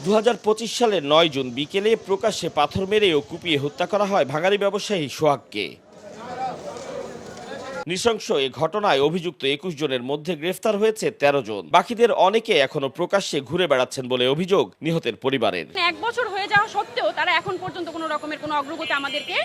2025 সালের 9 জুন বিকেলে প্রকাশ্যে পাথর মেরে ও কুপিয়ে হত্যা করা হয় ভাঙাড়ি ব্যবসায়ী সোহাগকে। নৃশংস এ ঘটনায় অভিযুক্ত 21 জনের মধ্যে গ্রেফতার হয়েছে 13 জন। বাকিদের অনেকে এখনো প্রকাশ্যে ঘুরে বেড়াচ্ছেন বলে অভিযোগ নিহতের পরিবারের। 1 বছর হয়ে যাওয়া সত্ত্বেও তারা এখন পর্যন্ত কোনো রকমের কোনো অগ্রগতি আমাদেরকে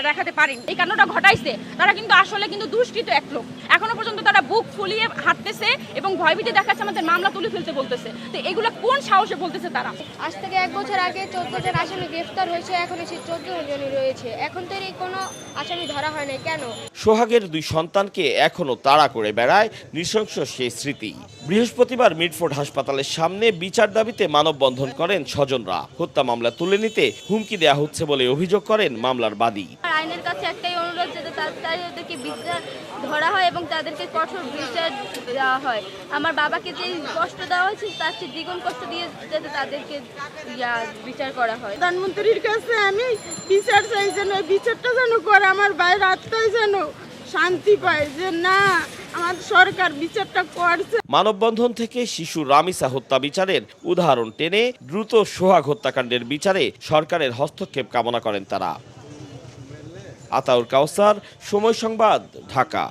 দেখাতে পারেনি। এই কাণ্ডটা ঘটাইছে তারা কিন্তু আসলে দুষ্কৃত এক লোক। এখনো পর্যন্ত তারা বুক ফুলিয়ে হাঁটতেছে এবং ভয়ভীতি দেখাচ্ছে, আমাদের মামলা তুলে ফেলতে বলতেছে। তো এগুলো কোন সাহসে বলতেছে তারা? আজ থেকে 1 বছর আগে 14 জন আসামি গ্রেফতার হয়েছে, এখন এসে 14 জনই রয়েছে। এখন তো কোনো আসামি ধরা হয় না কেন? সোহাগের 2 সন্তানকে এখনো তাড়া করে বেড়ায় নৃশংস সেই স্মৃতি। বৃহস্পতিবার মিডফোর্ড হাসপাতালের সামনে বিচার দাবিতে মানববন্ধন করেন স্বজনরা। হত্যা মামলা তুলে নিতে হুমকি দেওয়া হচ্ছে বলে অভিযোগ করেন মামলার বাদী। আইনের কাছে একটাই অনুরোধ, যাতে তাদেরকে বিচার ধরা হয় এবং তাদেরকে কঠোর বিচার দেওয়া হয়। আমার বাবাকে যে কষ্ট দেওয়া হয়েছে তার চেয়ে দ্বিগুণ কষ্ট দিয়ে যাতে তাদেরকে বিচার করা হয়। প্রধানমন্ত্রীর কাছে আমি বিচার চাই, যেন বিচারটা যেন করে আমার ভাইয়ের আত্মায় যেন শান্তি পায়, যে না আমার সরকার বিচারটা করছে। মানববন্ধন থেকে শিশু রামিসা হত্যা বিচারের উদাহরণ টেনে দ্রুত সোহাগ হত্যাকাণ্ডের বিচারে সরকারের হস্তক্ষেপ কামনা করেন তারা। আতাউর কাউসার, সময় সংবাদ, ঢাকা।